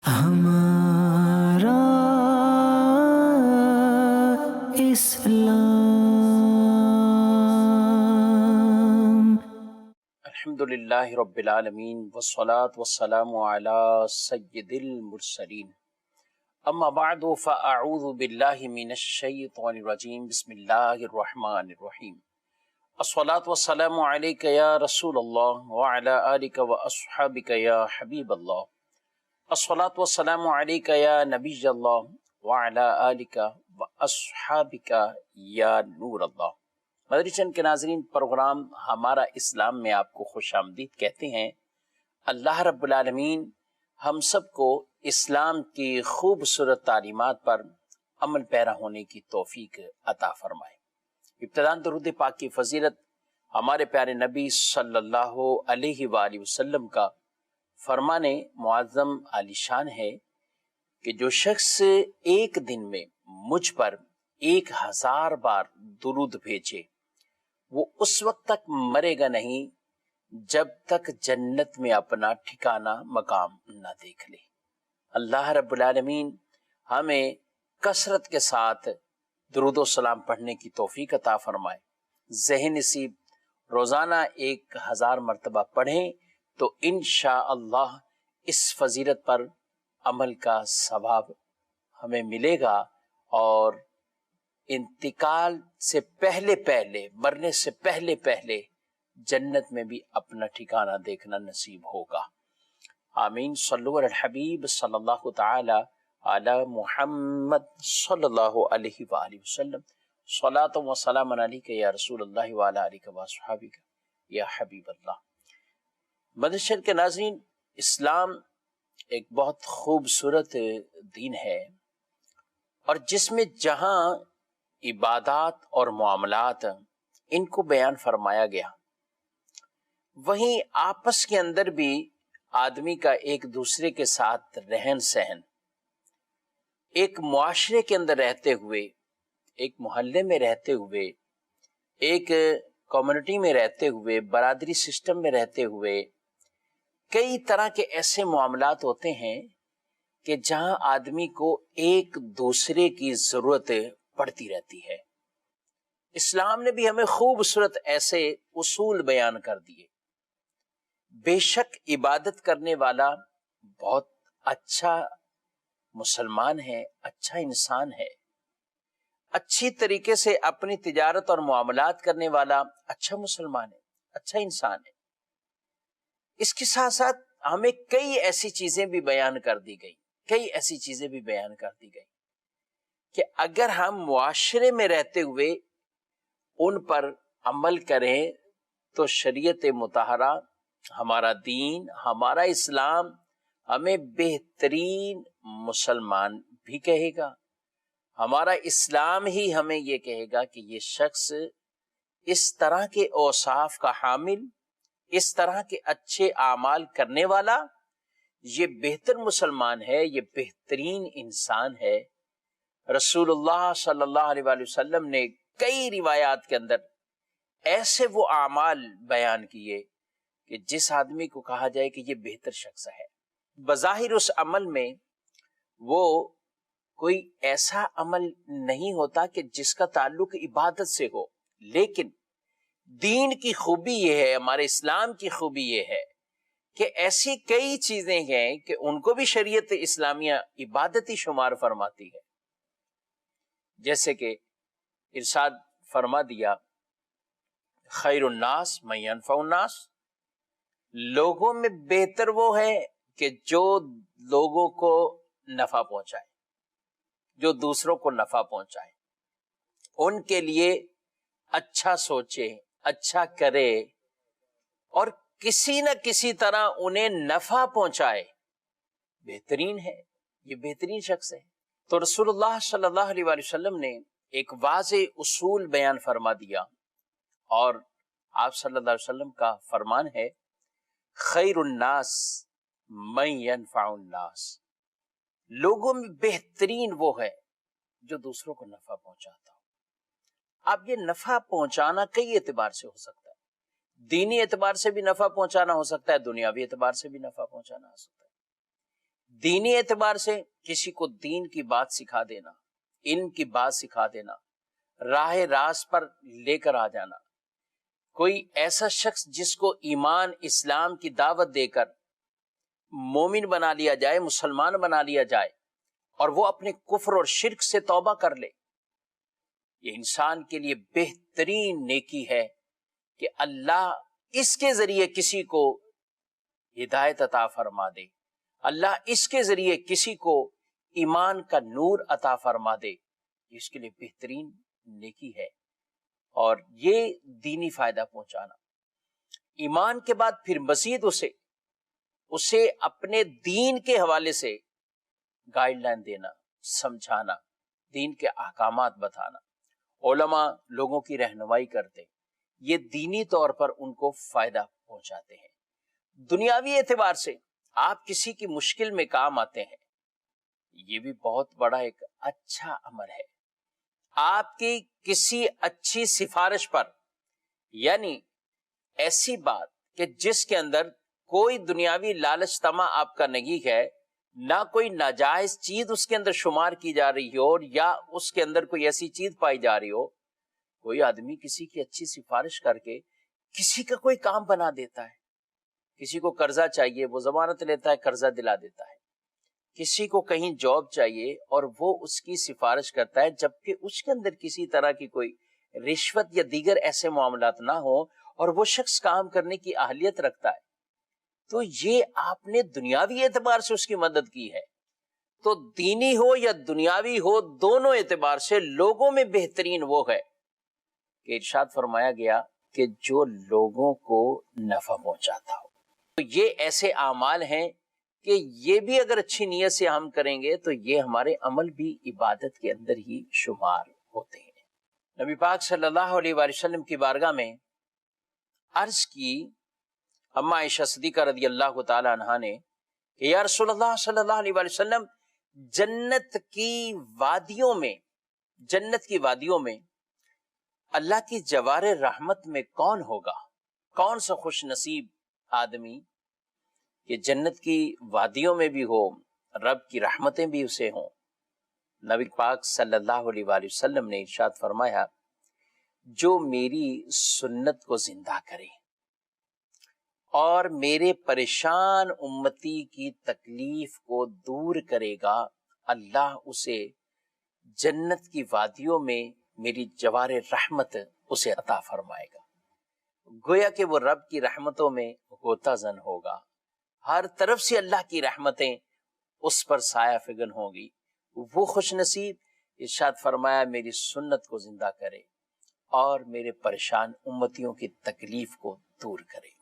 ہمارا اسلام۔ الحمدللہ رب العالمین والصلاة والسلام علی سید المرسلین، اما بعد فاعوذ باللہ من الشیطان الرجیم، بسم اللہ الرحمن الرحیم۔ الصلاة والسلام علیک یا رسول اللہ وعلی آلک واصحابک یا حبیب اللہ۔ الصلاة والسلام علیک یا نبی اللہ وعلی آلک واصحابک یا نور اللہ۔ مدری چینل کے ناظرین، پروگرام ہمارا اسلام میں آپ کو خوش آمدید کہتے ہیں۔ اللہ رب العالمین ہم سب کو اسلام کی خوبصورت تعلیمات پر عمل پیرا ہونے کی توفیق عطا فرمائے۔ ابتداً درود پاک کی فضیلت ہمارے پیارے نبی صلی اللہ علیہ وآلہ وسلم کا فرمان معظم عالی شان ہے کہ جو شخص ایک دن میں مجھ پر 1000 بار درود بھیجے وہ اس وقت تک مرے گا نہیں جب تک جنت میں اپنا ٹھکانہ مقام نہ دیکھ لے۔ اللہ رب العالمین ہمیں کثرت کے ساتھ درود و سلام پڑھنے کی توفیق عطا فرمائے۔ ذہن نصیب روزانہ 1000 مرتبہ پڑھیں تو انشاءاللہ اس فضیلت پر عمل کا ثواب ہمیں ملے گا اور انتقال سے پہلے مرنے سے پہلے جنت میں بھی اپنا ٹھکانہ دیکھنا نصیب ہوگا۔ آمین۔ صلو علی الحبیب صلی اللہ تعالی علی محمد صلی اللہ علیہ وآلہ وسلم۔ صلاۃ و سلام علیک یا رسول اللہ وعلی آلک واصحابک یا حبیب اللہ۔ مدری چینل کے ناظرین، اسلام ایک بہت خوبصورت دین ہے اور جس میں جہاں عبادات اور معاملات ان کو بیان فرمایا گیا، وہیں آپس کے اندر بھی آدمی کا ایک دوسرے کے ساتھ رہن سہن، ایک معاشرے کے اندر رہتے ہوئے، ایک محلے میں رہتے ہوئے، ایک کمیونٹی میں رہتے ہوئے، برادری سسٹم میں رہتے ہوئے، کئی طرح کے ایسے معاملات ہوتے ہیں کہ جہاں آدمی کو ایک دوسرے کی ضرورت پڑتی رہتی ہے۔ اسلام نے بھی ہمیں خوبصورت ایسے اصول بیان کر دیے۔ بے شک عبادت کرنے والا بہت اچھا مسلمان ہے، اچھا انسان ہے، اچھی طریقے سے اپنی تجارت اور معاملات کرنے والا اچھا مسلمان ہے، اچھا انسان ہے۔ اس کے ساتھ ساتھ ہمیں کئی ایسی چیزیں بھی بیان کر دی گئی کہ اگر ہم معاشرے میں رہتے ہوئے ان پر عمل کریں تو شریعت مطہرہ، ہمارا دین، ہمارا اسلام ہمیں بہترین مسلمان بھی کہے گا۔ ہمارا اسلام ہی ہمیں یہ کہے گا کہ یہ شخص اس طرح کے اوصاف کا حامل، اس طرح کے اچھے اعمال کرنے والا، یہ بہتر مسلمان ہے، یہ بہترین انسان ہے۔ رسول اللہ صلی اللہ علیہ وآلہ وسلم نے کئی روایات کے اندر ایسے وہ اعمال بیان کیے کہ جس آدمی کو کہا جائے کہ یہ بہتر شخص ہے۔ بظاہر اس عمل میں وہ کوئی ایسا عمل نہیں ہوتا کہ جس کا تعلق عبادت سے ہو، لیکن دین کی خوبی یہ ہے، ہمارے اسلام کی خوبی یہ ہے کہ ایسی کئی چیزیں ہیں کہ ان کو بھی شریعت اسلامیہ عبادتی شمار فرماتی ہے۔ جیسے کہ ارشاد فرما دیا، خیر الناس من ینفع الناس، لوگوں میں بہتر وہ ہے کہ جو لوگوں کو نفع پہنچائے، جو دوسروں کو نفع پہنچائے، ان کے لیے اچھا سوچے، اچھا کرے اور کسی نہ کسی طرح انہیں نفع پہنچائے، بہترین ہے، یہ بہترین شخص ہے۔ تو رسول اللہ صلی اللہ علیہ وآلہ وسلم نے ایک واضح اصول بیان فرما دیا اور آپ صلی اللہ علیہ وسلم کا فرمان ہے، خیر الناس من ینفع الناس، لوگوں میں بہترین وہ ہے جو دوسروں کو نفع پہنچاتا ہو۔ اب یہ نفع پہنچانا کئی اعتبار سے ہو سکتا ہے، دینی اعتبار سے بھی نفع پہنچانا ہو سکتا ہے، دنیاوی اعتبار سے بھی نفع پہنچانا ہو سکتا ہے۔ دینی اعتبار سے کسی کو دین کی بات سکھا دینا، علم کی بات سکھا دینا، راہ راست پر لے کر آ جانا، کوئی ایسا شخص جس کو ایمان اسلام کی دعوت دے کر مومن بنا لیا جائے، مسلمان بنا لیا جائے، اور وہ اپنے کفر اور شرک سے توبہ کر لے، یہ انسان کے لیے بہترین نیکی ہے کہ اللہ اس کے ذریعے کسی کو ہدایت عطا فرما دے، اللہ اس کے ذریعے کسی کو ایمان کا نور عطا فرما دے، اس کے لیے بہترین نیکی ہے۔ اور یہ دینی فائدہ پہنچانا، ایمان کے بعد پھر مزید اسے اپنے دین کے حوالے سے گائیڈ لائن دینا، سمجھانا، دین کے احکامات بتانا، علماء لوگوں کی رہنمائی کرتے، یہ دینی طور پر ان کو فائدہ پہنچاتے ہیں۔ دنیاوی اعتبار سے آپ کسی کی مشکل میں کام آتے ہیں، یہ بھی بہت بڑا ایک اچھا عمل ہے۔ آپ کی کسی اچھی سفارش پر، یعنی ایسی بات کہ جس کے اندر کوئی دنیاوی لالچ طمع آپ کا نہیں ہے، نہ کوئی ناجائز چیز اس کے اندر شمار کی جا رہی ہو، یا اس کے اندر کوئی ایسی چیز پائی جا رہی ہو، کوئی آدمی کسی کی اچھی سفارش کر کے کسی کا کوئی کام بنا دیتا ہے۔ کسی کو قرضہ چاہیے، وہ ضمانت لیتا ہے، قرضہ دلا دیتا ہے۔ کسی کو کہیں جاب چاہیے اور وہ اس کی سفارش کرتا ہے، جبکہ اس کے اندر کسی طرح کی کوئی رشوت یا دیگر ایسے معاملات نہ ہوں، اور وہ شخص کام کرنے کی اہلیت رکھتا ہے، تو یہ آپ نے دنیاوی اعتبار سے اس کی مدد کی ہے۔ تو دینی ہو یا دنیاوی ہو، دونوں اعتبار سے لوگوں میں بہترین وہ ہے کہ ارشاد فرمایا گیا کہ جو لوگوں کو نفع پہنچاتا ہو۔ تو یہ ایسے اعمال ہیں کہ یہ بھی اگر اچھی نیت سے ہم کریں گے تو یہ ہمارے عمل بھی عبادت کے اندر ہی شمار ہوتے ہیں۔ نبی پاک صلی اللہ علیہ وآلہ وسلم کی بارگاہ میں عرض کی اما عائشہ صدیقہ رضی اللہ تعالی عنہا نے کہ یا رسول اللہ صلی اللہ علیہ وآلہ وسلم، جنت کی وادیوں میں اللہ کی جوار رحمت میں کون ہوگا؟ کون سا خوش نصیب آدمی کہ جنت کی وادیوں میں بھی ہو، رب کی رحمتیں بھی اسے ہوں۔ نبی پاک صلی اللہ علیہ وآلہ وسلم نے ارشاد فرمایا، جو میری سنت کو زندہ کرے اور میرے پریشان امتی کی تکلیف کو دور کرے گا، اللہ اسے جنت کی وادیوں میں میری جوار رحمت اسے عطا فرمائے گا۔ گویا کہ وہ رب کی رحمتوں میں غوطہ زن ہوگا، ہر طرف سے اللہ کی رحمتیں اس پر سایہ فگن ہوں گی۔ وہ خوش نصیب، ارشاد فرمایا، میری سنت کو زندہ کرے اور میرے پریشان امتیوں کی تکلیف کو دور کرے۔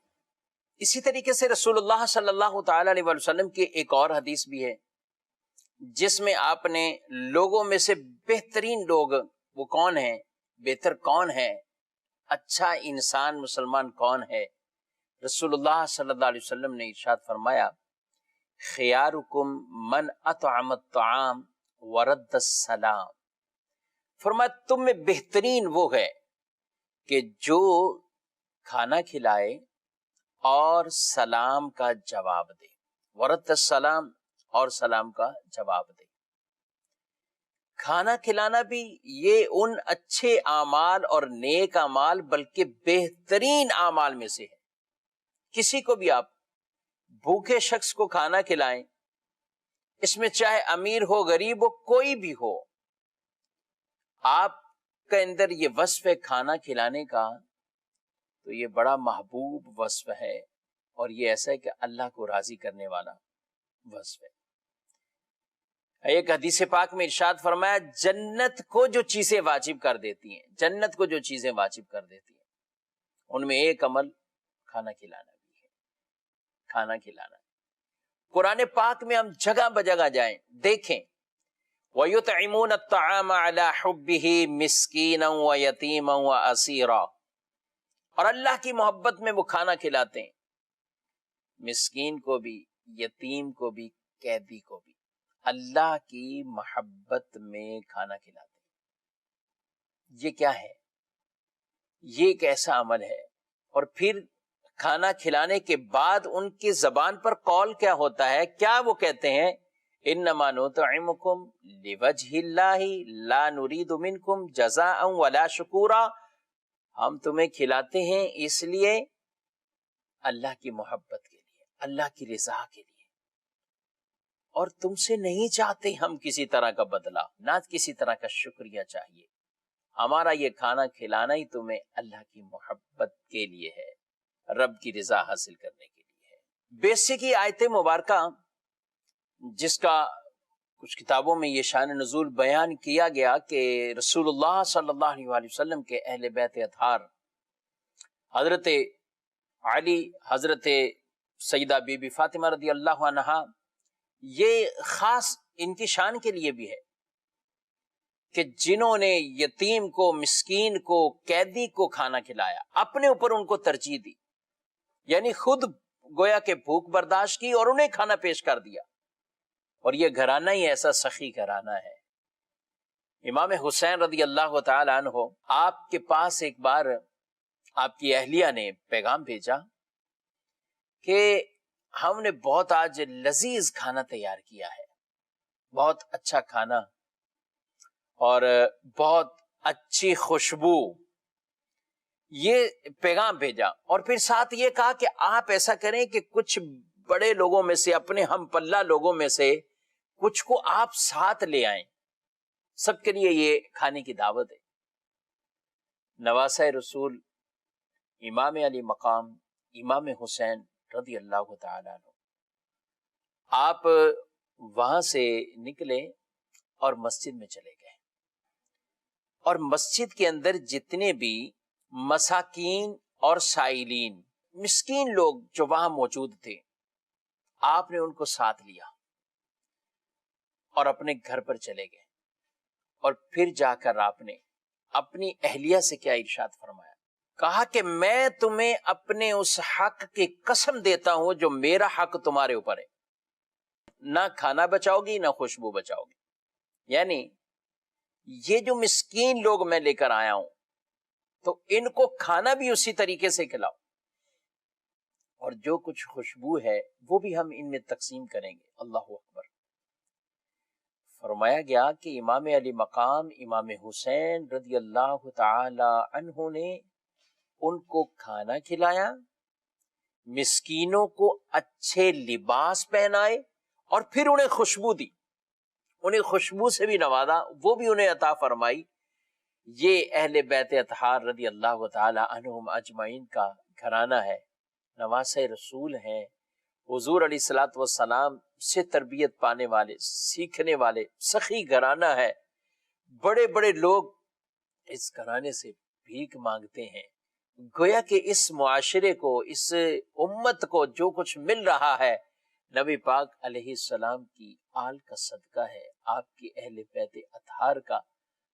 اسی طریقے سے رسول اللہ صلی اللہ تعالی علیہ وسلم کی ایک اور حدیث بھی ہے جس میں آپ نے لوگوں میں سے بہترین لوگ وہ کون ہیں، بہتر کون ہے، اچھا انسان مسلمان کون ہے، رسول اللہ صلی اللہ علیہ وسلم نے ارشاد فرمایا، خیارکم من اطعم الطعام ورد السلام۔ فرمایا تم میں بہترین وہ ہے کہ جو کھانا کھلائے اور سلام کا جواب دے، ورد السلام، اور سلام کا جواب دے۔ کھانا کھلانا بھی یہ ان اچھے اعمال اور نیک اعمال بلکہ بہترین اعمال میں سے ہے۔ کسی کو بھی آپ بھوکے شخص کو کھانا کھلائیں، اس میں چاہے امیر ہو غریب ہو کوئی بھی ہو، آپ کے اندر یہ وصف ہے کھانا کھلانے کا، تو یہ بڑا محبوب وصف ہے، اور یہ ایسا ہے کہ اللہ کو راضی کرنے والا وصف ہے۔ ایک حدیث پاک میں ارشاد فرمایا، جنت کو جو چیزیں واجب کر دیتی ہیں، جنت کو جو چیزیں واجب کر دیتی ہیں، ان میں ایک عمل کھانا کھلانا بھی ہے، کھانا کھلانا۔ قرآن پاک میں ہم جگہ بجگہ جائیں دیکھیں، وَيُطْعِمُونَ الطَّعَامَ عَلَى حُبِّهِ مِسْكِينًا وَيَتِيمًا وَأَسِيرًا، اور اللہ کی محبت میں وہ کھانا کھلاتے ہیں، مسکین کو بھی، یتیم کو بھی، قیدی کو بھی، اللہ کی محبت میں کھانا کھلاتے ہیں۔ یہ کیا ہے؟ یہ ایک ایسا عمل ہے۔ اور پھر کھانا کھلانے کے بعد ان کی زبان پر قول کیا ہوتا ہے، کیا وہ کہتے ہیں انما نطعمکم لوجہ اللہ لا نرید منکم جزاء ولا شکورا، ہم تمہیں کھلاتے ہیں اس لیے اللہ کی محبت کے لیے، اللہ کی رضا کے لیے، اور تم سے نہیں چاہتے ہم کسی طرح کا بدلہ، نہ کسی طرح کا شکریہ چاہیے، ہمارا یہ کھانا کھلانا ہی تمہیں اللہ کی محبت کے لیے ہے، رب کی رضا حاصل کرنے کے لیے ہے۔ بیسک ہی آیت مبارکہ جس کا کچھ کتابوں میں یہ شان نزول بیان کیا گیا کہ رسول اللہ صلی اللہ علیہ وآلہ وسلم کے اہل بیت اطہار حضرت علی، حضرت سیدہ بی بی فاطمہ رضی اللہ عنہا، یہ خاص ان کی شان کے لیے بھی ہے کہ جنہوں نے یتیم کو، مسکین کو، قیدی کو کھانا کھلایا، اپنے اوپر ان کو ترجیح دی، یعنی خود گویا کہ بھوک برداشت کی اور انہیں کھانا پیش کر دیا۔ اور یہ گھرانہ ہی ایسا سخی گھرانہ ہے۔ امام حسین رضی اللہ تعالی عنہ، آپ کے پاس ایک بار آپ کی اہلیہ نے پیغام بھیجا کہ ہم نے بہت آج لذیذ کھانا تیار کیا ہے، بہت اچھا کھانا اور بہت اچھی خوشبو، یہ پیغام بھیجا، اور پھر ساتھ یہ کہا کہ آپ ایسا کریں کہ کچھ بڑے لوگوں میں سے، اپنے ہم پلہ لوگوں میں سے کچھ کو آپ ساتھ لے آئیں، سب کے لیے یہ کھانے کی دعوت ہے۔ نواسہ رسول امام علی مقام امام حسین رضی اللہ تعالیٰ عنہ، آپ وہاں سے نکلے اور مسجد میں چلے گئے، اور مسجد کے اندر جتنے بھی مساکین اور سائلین، مسکین لوگ جو وہاں موجود تھے، آپ نے ان کو ساتھ لیا اور اپنے گھر پر چلے گئے، اور پھر جا کر آپ نے اپنی اہلیہ سے کیا ارشاد فرمایا؟ کہا کہ میں تمہیں اپنے اس حق کی قسم دیتا ہوں جو میرا حق تمہارے اوپر ہے، نہ کھانا بچاؤ گی نہ خوشبو بچاؤ گی، یعنی یہ جو مسکین لوگ میں لے کر آیا ہوں تو ان کو کھانا بھی اسی طریقے سے کھلاؤ، اور جو کچھ خوشبو ہے وہ بھی ہم ان میں تقسیم کریں گے۔ اللہ اکبر۔ فرمایا گیا کہ امام علی مقام امام حسین رضی اللہ تعالی عنہ نے ان کو کھانا کھلایا، مسکینوں کو اچھے لباس پہنائے، اور پھر انہیں خوشبو دی، انہیں خوشبو سے بھی نوازا، وہ بھی انہیں عطا فرمائی۔ یہ اہل بیت اطہار رضی اللہ تعالی عنہم اجمعین کا گھرانہ ہے، نواسہ رسول ہیں، حضور علیہ الصلوۃ والسلام سے تربیت پانے والے، سیکھنے والے سخی گھرانہ ہے۔ بڑے بڑے لوگ اس گھرانے سے بھیک مانگتے ہیں، گویا کہ اس معاشرے کو، اس امت کو جو کچھ مل رہا ہے نبی پاک علیہ السلام کی آل کا صدقہ ہے، آپ کی اہل بیت اطہار کا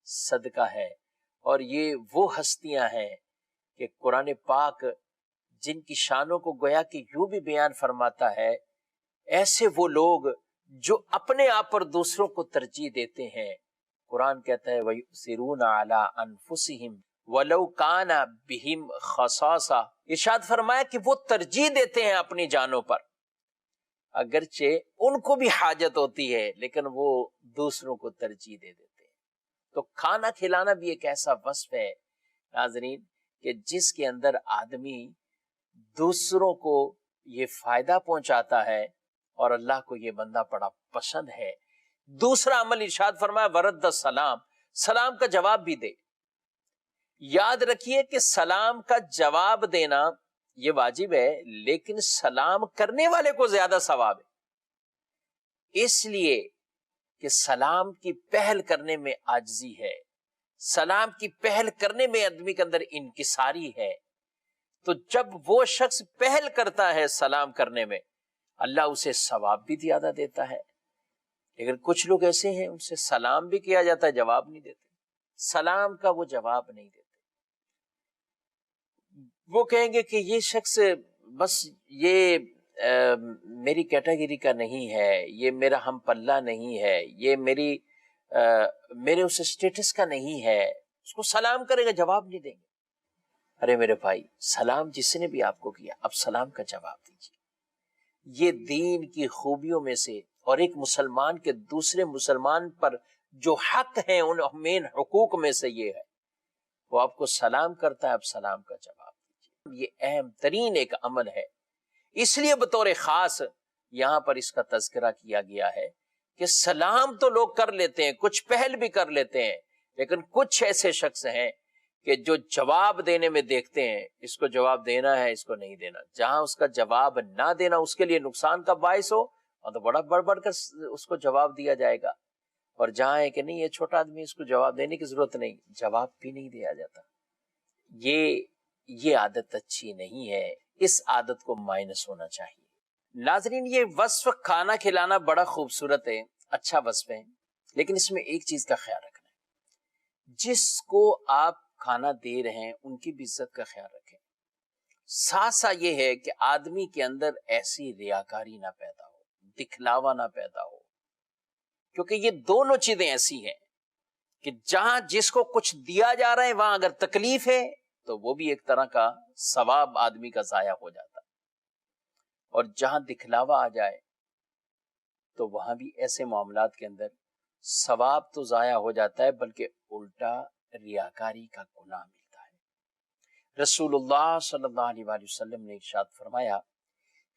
صدقہ ہے۔ اور یہ وہ ہستیاں ہیں کہ قرآن پاک جن کی شانوں کو گویا کہ یوں بھی بیان فرماتا ہے، ایسے وہ لوگ جو اپنے آپ پر دوسروں کو ترجیح دیتے ہیں۔ قرآن کہتا ہے وَيُؤْثِرُونَ عَلَىٰ أَنفُسِهِمْ وَلَوْ كَانَ بِهِمْ خَصَاصَةٌ، ارشاد فرمایا کہ وہ ترجیح دیتے ہیں اپنی جانوں پر، اگرچہ ان کو بھی حاجت ہوتی ہے لیکن وہ دوسروں کو ترجیح دے دیتے ہیں۔ تو کھانا کھلانا بھی ایک ایسا وصف ہے ناظرین کہ جس کے اندر آدمی دوسروں کو یہ فائدہ پہنچاتا ہے، اور اللہ کو یہ بندہ بڑا پسند ہے۔ دوسرا عمل ارشاد فرمایا ورد السلام، سلام کا جواب بھی دے۔ یاد رکھیے کہ سلام کا جواب دینا یہ واجب ہے، لیکن سلام کرنے والے کو زیادہ ثواب ہے، اس لیے کہ سلام کی پہل کرنے میں عاجزی ہے، سلام کی پہل کرنے میں آدمی کے اندر انکساری ہے۔ تو جب وہ شخص پہل کرتا ہے سلام کرنے میں، اللہ اسے ثواب بھی زیادہ دیتا ہے۔ لیکن کچھ لوگ ایسے ہیں، ان سے سلام بھی کیا جاتا ہے، جواب نہیں دیتے، سلام کا وہ جواب نہیں دیتے۔ وہ کہیں گے کہ یہ شخص بس یہ میری کیٹیگری کا نہیں ہے، یہ میرا ہم پلہ نہیں ہے، یہ میرے اس اسٹیٹس کا نہیں ہے، اس کو سلام کرے گا جواب نہیں دیں گے۔ ارے میرے بھائی، سلام جس نے بھی آپ کو کیا، اب سلام کا جواب دیجیے۔ یہ دین کی خوبیوں میں سے اور ایک مسلمان کے دوسرے مسلمان پر جو حق ہیں ان مین حقوق میں سے یہ ہے، وہ آپ کو سلام کرتا ہے، آپ سلام کا جواب دیجیے۔ یہ اہم ترین ایک عمل ہے، اس لیے بطور خاص یہاں پر اس کا تذکرہ کیا گیا ہے کہ سلام تو لوگ کر لیتے ہیں، کچھ پہل بھی کر لیتے ہیں، لیکن کچھ ایسے شخص ہیں کہ جو جواب دینے میں دیکھتے ہیں اس کو جواب دینا ہے، اس کو نہیں دینا۔ جہاں اس کا جواب نہ دینا اس کے لیے نقصان کا باعث ہو اور تو بڑا بڑھ بڑھ کر اس کو جواب دیا جائے گا، اور جہاں ہے کہ نہیں یہ چھوٹا آدمی اس کو جواب دینے کی ضرورت نہیں، جواب بھی نہیں دیا جاتا۔ یہ عادت اچھی نہیں ہے، اس عادت کو مائنس ہونا چاہیے۔ ناظرین، یہ وصف کھانا کھلانا بڑا خوبصورت ہے، اچھا وصف ہے، لیکن اس میں ایک چیز کا خیال رکھنا ہے، جس کو آپ کھانا دے رہے ہیں ان کی بھی عزت کا خیال رکھیں۔ ساتھ ساتھ یہ ہے کہ آدمی کے اندر ایسی ریاکاری نہ پیدا ہو، دکھلاوا نہ پیدا ہو، کیونکہ یہ دونوں چیزیں ایسی ہیں کہ جہاں جس کو کچھ دیا جا رہا ہے وہاں اگر تکلیف ہے تو وہ بھی ایک طرح کا ثواب آدمی کا ضائع ہو جاتا ہے، اور جہاں دکھلاوا آ جائے تو وہاں بھی ایسے معاملات کے اندر ثواب تو ضائع ہو جاتا ہے بلکہ الٹا ریاکاری کا گناہ ملتا ہے۔ رسول اللہ صلی اللہ علیہ وآلہ وسلم نے ارشاد فرمایا،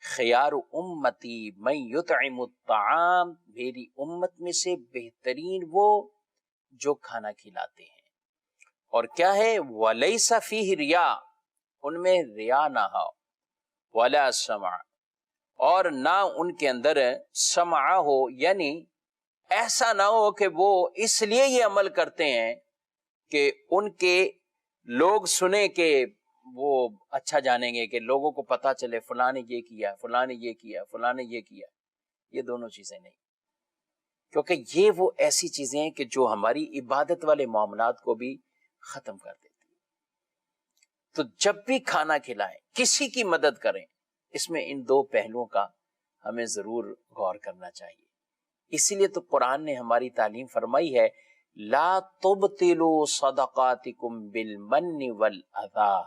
خیار امتی من یطعم الطعام، میری امت میں سے بہترین وہ جو کھانا کھلاتے ہیں، اور کیا ہے، ولیس فیہ ریا، ان میں ریا نہ ہو، ولا سمع، اور نہ ان کے اندر سمع ہو، یعنی ایسا نہ ہو کہ وہ اس لیے یہ عمل کرتے ہیں کہ ان کے لوگ سنیں کہ وہ اچھا جانیں گے، کہ لوگوں کو پتا چلے فلاں نے یہ کیا، فلاں نے یہ کیا، فلاں نے یہ کیا۔ یہ دونوں چیزیں نہیں، کیونکہ یہ وہ ایسی چیزیں ہیں کہ جو ہماری عبادت والے معاملات کو بھی ختم کر دیتی ہیں۔ تو جب بھی کھانا کھلائیں، کسی کی مدد کریں، اس میں ان دو پہلوؤں کا ہمیں ضرور غور کرنا چاہیے۔ اسی لیے تو قرآن نے ہماری تعلیم فرمائی ہے، لا تبطلوا صدقاتکم بالمن والاذی،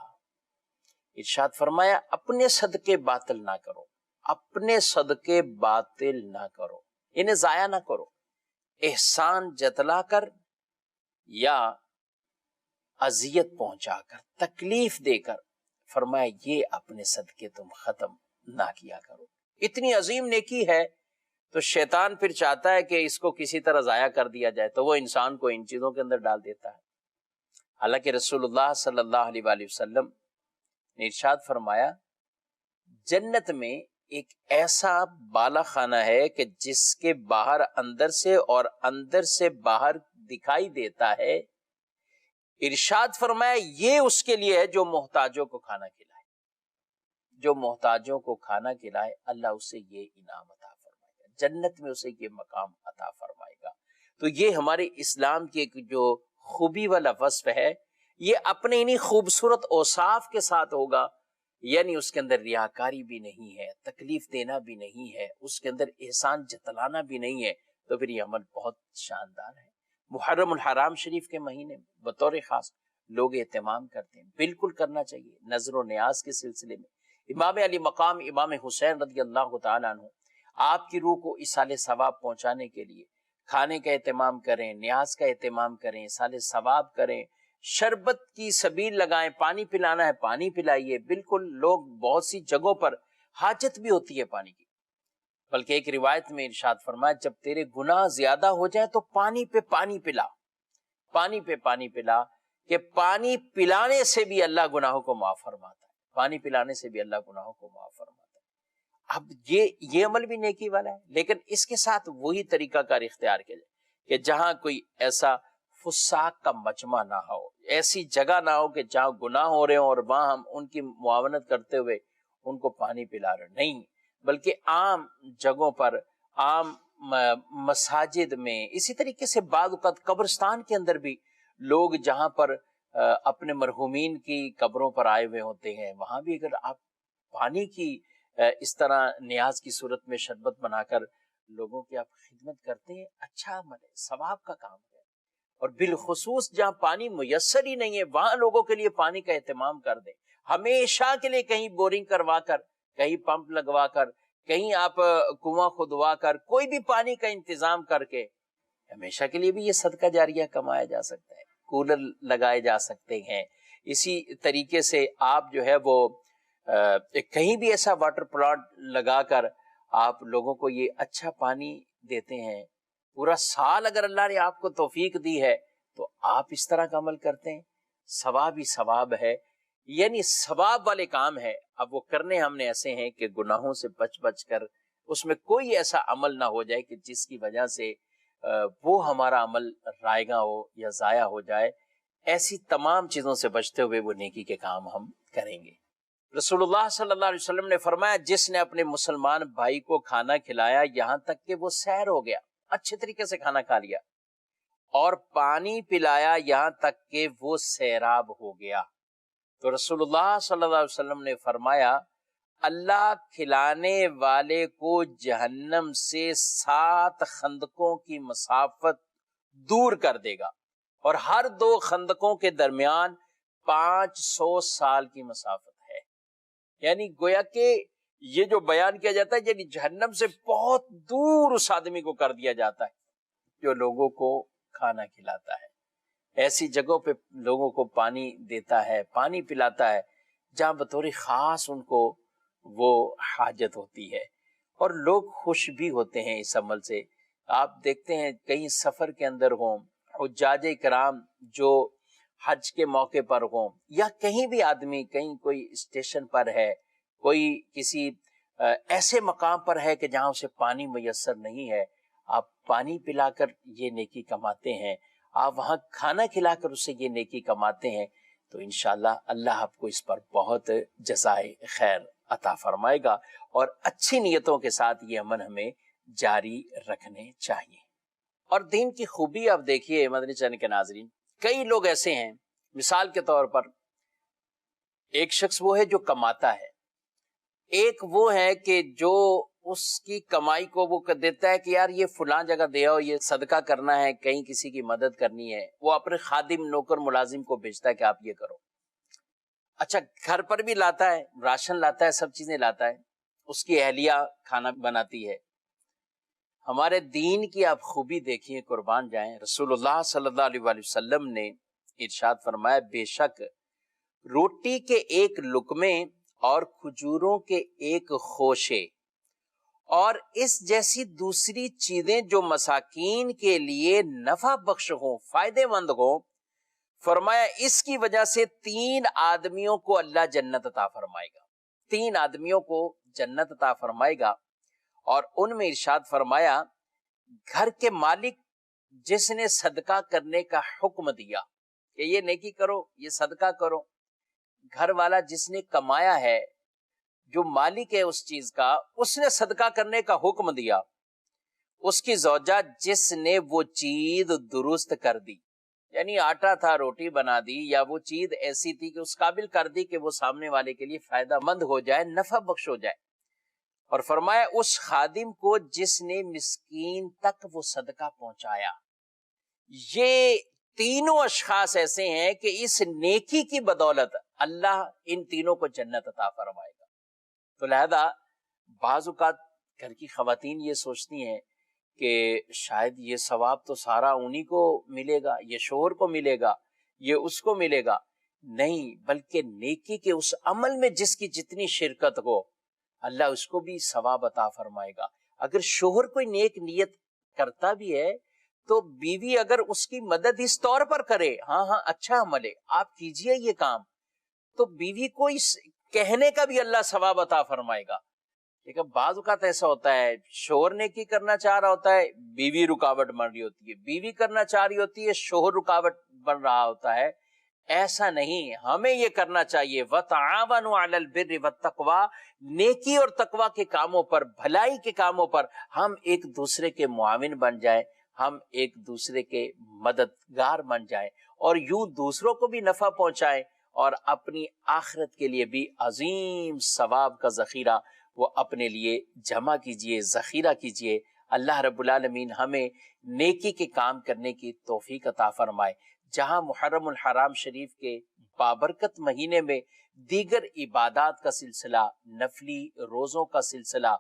ارشاد فرمایا اپنے صدقے باطل نہ کرو، اپنے صدقے باطل نہ کرو، انہیں ضائع نہ کرو، احسان جتلا کر یا اذیت پہنچا کر، تکلیف دے کر، فرمایا یہ اپنے صدقے تم ختم نہ کیا کرو۔ اتنی عظیم نیکی ہے تو شیطان پھر چاہتا ہے کہ اس کو کسی طرح ضائع کر دیا جائے، تو وہ انسان کو ان چیزوں کے اندر ڈال دیتا ہے۔ حالانکہ رسول اللہ صلی اللہ علیہ وآلہ وسلم نے ارشاد فرمایا، جنت میں ایک ایسا بالا خانہ ہے کہ جس کے باہر اندر سے اور اندر سے باہر دکھائی دیتا ہے، ارشاد فرمایا یہ اس کے لیے ہے جو محتاجوں کو کھانا کھلائے، جو محتاجوں کو کھانا کھلائے اللہ اسے یہ انعام عطا فرمائے گا، جنت میں اسے یہ مقام عطا فرمائے گا۔ تو یہ ہمارے اسلام کی ایک جو خوبی والا وصف ہے، یہ اپنے انہی خوبصورت اوصاف کے ساتھ ہوگا، یعنی اس کے اندر ریاکاری بھی نہیں ہے، تکلیف دینا بھی نہیں ہے، اس کے اندر احسان جتلانا بھی نہیں ہے، تو پھر یہ عمل بہت شاندار ہے۔ محرم الحرام شریف کے مہینے میں بطور خاص لوگ اہتمام کرتے ہیں، بالکل کرنا چاہیے۔ نظر و نیاز کے سلسلے میں امام علی مقام امام حسین رضی اللہ تعالیٰ عنہ آپ کی روح کو اصال ثواب پہنچانے کے لیے کھانے کا اہتمام کریں، نیاز کا اہتمام کریں، اصال ثواب کریں، شربت کی سبیل لگائیں، پانی پلانا ہے پانی پلائیے۔ بالکل لوگ بہت سی جگہوں پر حاجت بھی ہوتی ہے پانی کی، بلکہ ایک روایت میں ارشاد فرمایا جب تیرے گناہ زیادہ ہو جائیں تو پانی پہ پانی پلا، پانی پہ پانی پلا، کہ پانی پلانے سے بھی اللہ گناہوں کو معاف فرماتا ہے، پانی پلانے سے بھی اللہ گناہوں کو معاف فرماتا ہے۔ اب یہ عمل بھی نیکی والا ہے، لیکن اس کے ساتھ وہی طریقہ کار اختیار کیا جائے کہ جہاں کوئی ایسا فساق کا مجمع نہ ہو، ایسی جگہ نہ ہو کہ جہاں گناہ ہو رہے ہوں اور وہاں ہم ان کی معاونت کرتے ہوئے ان کو پانی پلا رہے، نہیں، بلکہ عام جگہوں پر، عام مساجد میں، اسی طریقے سے بعض اوقات قبرستان کے اندر بھی لوگ جہاں پر اپنے مرحومین کی قبروں پر آئے ہوئے ہوتے ہیں، وہاں بھی اگر آپ پانی کی اس طرح نیاز کی صورت میں شربت بنا کر لوگوں کی آپ خدمت کرتے ہیں، اچھا عمل ہے، ثواب کا کام ہے۔ اور بالخصوص جہاں پانی میسر ہی نہیں ہے وہاں لوگوں کے لیے پانی کا اہتمام کر دیں، ہمیشہ کے لیے کہیں بورنگ کروا کر، کہیں پمپ لگوا کر، کہیں آپ کنواں کھدوا کر کوئی بھی پانی کا انتظام کر کے ہمیشہ کے لیے بھی یہ صدقہ جاریہ کمایا جا سکتا ہے، کولر لگائے جا سکتے ہیں۔ اسی طریقے سے آپ جو ہے وہ کہیں بھی ایسا واٹر پلانٹ لگا کر آپ لوگوں کو یہ اچھا پانی دیتے ہیں، پورا سال اگر اللہ نے آپ کو توفیق دی ہے تو آپ اس طرح کا عمل کرتے ہیں، ثواب ہی ثواب ہے، یعنی ثواب والے کام ہے۔ اب وہ کرنے ہم نے ایسے ہیں کہ گناہوں سے بچ بچ کر اس میں کوئی ایسا عمل نہ ہو جائے کہ جس کی وجہ سے وہ ہمارا عمل رائگاں ہو یا ضائع ہو جائے۔ ایسی تمام چیزوں سے بچتے ہوئے وہ نیکی کے کام ہم کریں گے۔ رسول اللہ صلی اللہ علیہ وسلم نے فرمایا، جس نے اپنے مسلمان بھائی کو کھانا کھلایا یہاں تک کہ وہ سیر ہو گیا، اچھے طریقے سے کھانا کھا لیا، اور پانی پلایا یہاں تک کہ وہ سیراب ہو گیا، تو رسول اللہ صلی اللہ علیہ وسلم نے فرمایا اللہ کھلانے والے کو جہنم سے 7 خندقوں کی مسافت دور کر دے گا، اور ہر 2 خندقوں کے درمیان 500 سال کی مسافت ہے۔ یعنی گویا کہ یہ جو بیان کیا جاتا ہے، یعنی جہنم سے بہت دور اس آدمی کو کر دیا جاتا ہے جو لوگوں کو کھانا کھلاتا ہے، ایسی جگہوں پہ لوگوں کو پانی دیتا ہے، پانی پلاتا ہے جہاں بطور خاص ان کو وہ حاجت ہوتی ہے، اور لوگ خوش بھی ہوتے ہیں اس عمل سے۔ آپ دیکھتے ہیں کہیں سفر کے اندر ہوں، حجاج کرام جو حج کے موقع پر ہوں، یا کہیں بھی آدمی کہیں کوئی اسٹیشن پر ہے، کوئی کسی ایسے مقام پر ہے کہ جہاں اسے پانی میسر نہیں ہے، آپ پانی پلا کر یہ نیکی کماتے ہیں، آپ وہاں کھانا کھلا کر اسے یہ نیکی کماتے ہیں، تو انشاءاللہ اللہ آپ کو اس پر بہت جزائے خیر عطا فرمائے گا، اور اچھی نیتوں کے ساتھ یہ عمل ہمیں جاری رکھنے چاہیے۔ اور دین کی خوبی آپ دیکھیے مدنی چینل کے ناظرین، کئی لوگ ایسے ہیں، مثال کے طور پر ایک شخص وہ ہے جو کماتا ہے، ایک وہ ہے کہ جو اس کی کمائی کو وہ دیتا ہے کہ یار یہ فلاں جگہ دے آؤ، یہ صدقہ کرنا ہے، کہیں کسی کی مدد کرنی ہے، وہ اپنے خادم نوکر ملازم کو بھیجتا ہے کہ آپ یہ کرو۔ اچھا گھر پر بھی لاتا ہے، راشن لاتا ہے، سب چیزیں لاتا ہے، اس کی اہلیہ کھانا بناتی ہے۔ ہمارے دین کی آپ خوبی دیکھیے، قربان جائیں، رسول اللہ صلی اللہ علیہ وآلہ وسلم نے ارشاد فرمایا، بے شک روٹی کے ایک لقمے اور کھجوروں کے ایک خوشے اور اس جیسی دوسری چیزیں جو مساکین کے لیے نفع بخش ہوں، فائدے مند ہوں، فرمایا اس کی وجہ سے 3 آدمیوں کو اللہ جنت عطا فرمائے گا، 3 آدمیوں کو جنت عطا فرمائے گا۔ اور ان میں ارشاد فرمایا، گھر کے مالک جس نے صدقہ کرنے کا حکم دیا کہ یہ نیکی کرو، یہ صدقہ کرو، گھر والا جس نے کمایا ہے، جو مالک ہے اس چیز کا، اس نے صدقہ کرنے کا حکم دیا، اس کی زوجہ جس نے وہ چیز درست کر دی، یعنی آٹا تھا روٹی بنا دی، یا وہ چیز ایسی تھی کہ اس قابل کر دی کہ وہ سامنے والے کے لیے فائدہ مند ہو جائے، نفع بخش ہو جائے۔ اور فرمایا اس خادم کو جس نے مسکین تک وہ صدقہ پہنچایا۔ یہ تینوں اشخاص ایسے ہیں کہ اس نیکی کی بدولت اللہ ان تینوں کو جنت عطا فرمائے گا۔ تو لہذا بعض اوقات گھر کی خواتین یہ سوچتی ہیں کہ شاید یہ ثواب تو سارا انہی کو ملے گا، یہ شوہر کو ملے گا، یہ اس کو ملے گا، نہیں، بلکہ نیکی کے اس عمل میں جس کی جتنی شرکت ہو اللہ اس کو بھی ثواب عطا فرمائے گا۔ اگر شوہر کوئی نیک نیت کرتا بھی ہے تو بیوی اگر اس کی مدد اس طور پر کرے، ہاں اچھا عمل ہے، آپ کیجئے یہ کام، تو بیوی کو اس کہنے کا بھی اللہ ثواب عطا فرمائے گا۔ لیکن بعض اوقات ایسا ہوتا ہے، شوہر نیکی کرنا چاہ رہا ہوتا ہے، بیوی رکاوٹ بن رہی ہوتی ہے، بیوی کرنا چاہ رہی ہوتی ہے، شوہر رکاوٹ بن رہا ہوتا ہے۔ ایسا نہیں، ہمیں یہ کرنا چاہیے، وَتَعَاوَنُوا عَلَى الْبِرِّ وَالتَّقْوَى، نیکی اور تقوی کے کاموں پر، بھلائی کے کاموں پر ہم ایک دوسرے کے معاون بن جائیں، ہم ایک دوسرے کے مددگار بن جائیں، اور یوں دوسروں کو بھی نفع پہنچائیں، اور اپنی آخرت کے لیے بھی عظیم ثواب کا ذخیرہ وہ اپنے لیے جمع کیجئے، ذخیرہ کیجئے۔ اللہ رب العالمین ہمیں نیکی کے کام کرنے کی توفیق عطا فرمائے۔ جہاں محرم الحرام شریف کے بابرکت مہینے میں دیگر عبادات کا سلسلہ، نفلی روزوں کا سلسلہ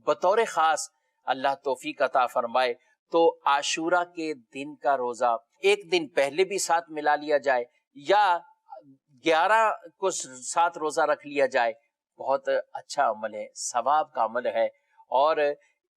بطور خاص اللہ توفیق عطا فرمائے تو عاشورہ کے دن کا روزہ ایک دن پہلے بھی ساتھ ملا لیا جائے یا 11 کو ساتھ روزہ رکھ لیا جائے، بہت اچھا عمل ہے، ثواب کا عمل ہے، اور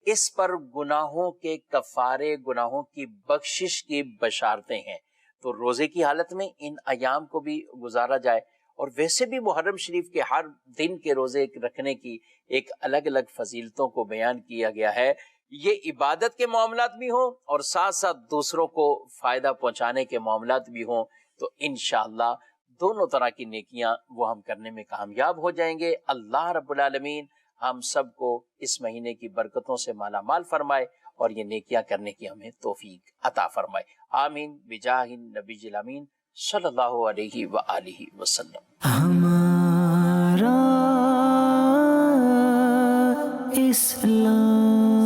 اس پر گناہوں کے کفارے، گناہوں کی بخشش کی بشارتیں ہیں۔ تو روزے کی حالت میں ان ایام کو بھی گزارا جائے، اور ویسے بھی محرم شریف کے ہر دن کے روزے رکھنے کی ایک الگ الگ فضیلتوں کو بیان کیا گیا ہے۔ یہ عبادت کے معاملات بھی ہوں اور ساتھ ساتھ دوسروں کو فائدہ پہنچانے کے معاملات بھی ہوں، تو انشاءاللہ دونوں طرح کی نیکیاں وہ ہم کرنے میں کامیاب ہو جائیں گے۔ اللہ رب العالمین ہم سب کو اس مہینے کی برکتوں سے مالا مال فرمائے اور یہ نیکیاں کرنے کی ہمیں توفیق عطا فرمائے، آمین بجاہ النبی الامین صلی اللہ علیہ وآلہ وسلم۔ ہمارا اسلام